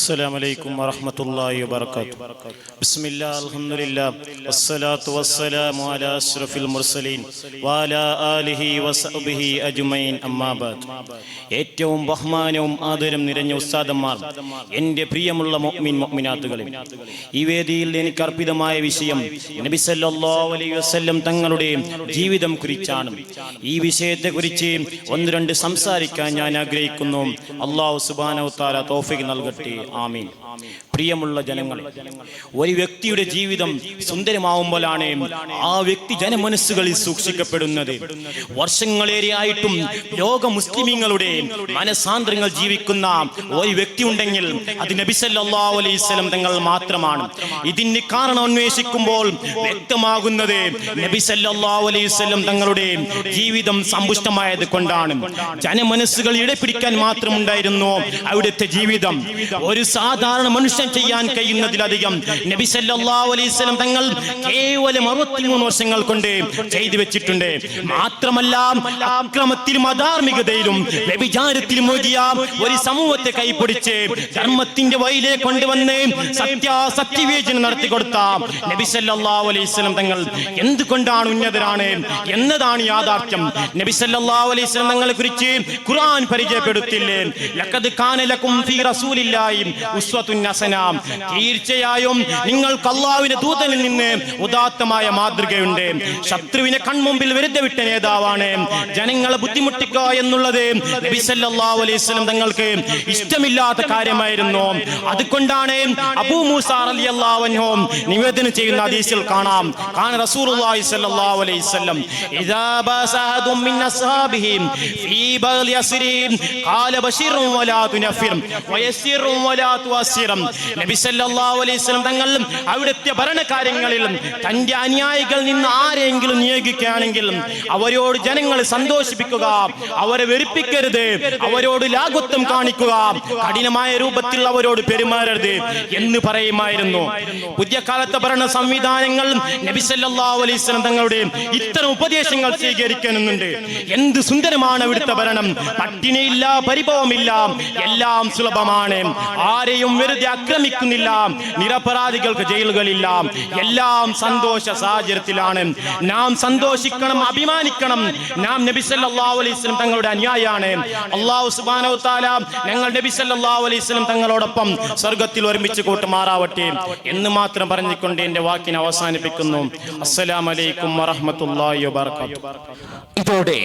السلام عليكم ورحمة الله وبركاته. بسم الله الحمد لله والصلاة والسلام على أشرف المرسلين وعلى آله وصحبه أجمعين أما بعد. ഏറ്റവും ബഹുമാനവും ആദരവും നിറഞ്ഞ ഉസ്താദന്മാർ, എൻ്റെ പ്രിയമുള്ള മുഅ്മിൻ മുഅ്മിനാത്തുകളെ, ഈ വേദിയിൽ എനിക്ക് അർപ്പിതമായ വിഷയം നബി സല്ലല്ലാഹു അലൈഹി വസല്ലം തങ്ങളുടെ ജീവിതം കുറിച്ചാണ്. ഈ വിഷയത്തെക്കുറിച്ച് ഒന്ന് രണ്ട് സംസാരിക്കാൻ ഞാൻ ആഗ്രഹിക്കുന്നു. അല്ലാഹു സുബ്ഹാനഹു വ തആല തൗഫീഖ് നൽകട്ടെ. ആമീൻ. പ്രിയമുള്ള ജനങ്ങളെ, ഒരു വ്യക്തിയുടെ ജീവിതം സുന്ദരമാവുമ്പോഴാണ് ആ വ്യക്തി ജനമനസ്സുകളിൽ സൂക്ഷിക്കപ്പെടുന്നത്. വർഷങ്ങളേറെയായിട്ടും ലോക മുസ്ലിമീങ്ങളുടെ മനസാന്തരങ്ങൾ ജീവിക്കുന്ന ഒരു വ്യക്തി ഉണ്ടെങ്കിൽ അത് നബി സല്ലല്ലാഹു അലൈഹി വസല്ലം തങ്ങൾ മാത്രമാണ്. ഇതിന് കാരണം അന്വേഷിക്കുമ്പോൾ വ്യക്തമാകുന്നത് നബി സല്ലല്ലാഹു അലൈഹി വസല്ലം തങ്ങളുടെ ജീവിതം സമ്പുഷ്ടമായത് കൊണ്ടാണ്. ജനമനസ്സുകൾ ഇടപിടിക്കാൻ മാത്രമുണ്ടായിരുന്നു അവിടുത്തെ ജീവിതം. ഒരു സാധാരണ മനുഷ്യൻ ചെയ്യാൻ കഴിയുന്നതിലധികം നബി സല്ലല്ലാഹു അലൈഹി വസല്ലം തങ്ങൾ കേവലം 63 വർഷങ്ങൾ കൊണ്ട് ചെയ്തു വെച്ചിട്ടുണ്ട്. മാത്രമല്ല, അക്രമത്തിലും അധാർമികതയിലും വ്യഭിചാരത്തിലും മുഴുകിയ ഒരു സമൂഹത്തെ കൈപിടിച്ച് ധർമ്മത്തിന്റെ വഴിയിലേക്ക് കൊണ്ടുവന്ന് സത്യവിവേചനം നടത്തി കൊടുത്ത നബി സല്ലല്ലാഹു അലൈഹി വസല്ലം തങ്ങൾ എന്തുകൊണ്ടാണ് ഉന്നതരാണ് എന്നതാണ് യാഥാർത്ഥ്യം. നബി സല്ലല്ലാഹു അലൈഹി വസല്ലം തങ്ങളെ കുറിച്ച് ഖുർആൻ പരിചയപ്പെടുത്തില്ലേ? ലഖദ് കാന ലക്കും ഫീ റസൂലില്ലാഹി ഉസ്വത്തുൻ ഹസന. തീർച്ചയായും നിങ്ങൾക്ക് അല്ലാഹുവിന്റെ ദൂതനിൽ നിന്ന് ഉദാത്തമായ മാതൃകയുണ്ട്. ശത്രുവിനെ കൺമുമ്പിൽ വെറുതെ വിട്ട നേതാവാണ്. ജനങ്ങളെ ബുദ്ധിമുട്ടിക്കുക എന്നുള്ളത് നബി സല്ലല്ലാഹു അലൈഹി വസല്ലം തങ്ങൾക്ക് ഇഷ്ടമില്ലാത്ത കാര്യമായിരുന്നു. അതുകൊണ്ടാണ് അബൂ മൂസ റളിയല്ലാഹു അൻഹു നിവേദനം ചെയ്യുന്ന ഹദീസിൽ കാണാം, കാന റസൂലുള്ളാഹി സ്വല്ലല്ലാഹു അലൈഹി വസല്ലം ഇദാ ബസഅദും മിൻ അസ്ഹാബിഹി ഫീ ബൽ യസ്രിൻ ഖാല ബശിറുൻ വലാ തുനഫിർ വയസ്സിറുൻ വലാ തുഅസ്സിർ. നബി സല്ലല്ലാഹു അലൈഹി വസല്ലം തങ്ങൾ അവിടുത്തെ ഭരണകാര്യങ്ങളിൽ തന്റെ അനുയായികളിൽ നിന്ന് ആരെങ്കിലും നിയോഗിക്കുകയാണെങ്കിൽ അവരോട് ജനങ്ങളെ സന്തോഷിപ്പിക്കുക, അവരെ വെറുപ്പിക്കരുത്, അവരോട് ലാഘവത്വം കാണിക്കുക, കഠിനമായ രൂപത്തിൽ അവരോട് പെരുമാറരുത് എന്ന് പറയുമായിരുന്നു. പുതിയ കാലത്തെ ഭരണ സംവിധാനങ്ങൾ നബി സല്ലല്ലാഹു അലൈഹി വസല്ലം തങ്ങളുടെ ഇത്തരം ഉപദേശങ്ങൾ സ്വീകരിക്കുന്നുണ്ട്. എന്ത് സുന്ദരമാണ് അവിടുത്തെ ഭരണം. പട്ടിണിയില്ല, പരിഭവമില്ല, എല്ലാം സുലഭമാണ്. ആരെയും വെറുതെ ആക്രമിക്കുന്നില്ല, നിരപരാധികൾക്ക് ജയിലുകളില്ല, എല്ലാം സന്തോഷ സാഹചര്യത്തിലാണ്. നാം സന്തോഷിക്കണം, അഭിമാനിക്കണം. നാം നബി സല്ലല്ലാഹു അലൈഹി വസല്ലം തങ്ങളുടെ അനുയായിയാണ്. അല്ലാഹു സുബ്ഹാനഹു വ തആല ഞങ്ങൾ നബി സല്ലല്ലാഹു അലൈഹി വസല്ലം തങ്ങളോടൊപ്പം സ്വർഗ്ഗത്തിൽ ഒരുമിച്ച് കൂട്ടുമാറാവട്ടെ എന്ന് മാത്രം പറഞ്ഞുകൊണ്ട് എൻ്റെ വാക്കിനെ അവസാനിപ്പിക്കുന്നു. അസ്സലാമു അലൈക്കും വറഹ്മത്തുള്ളാഹി വബറകാതുഹു. ഇതോടെ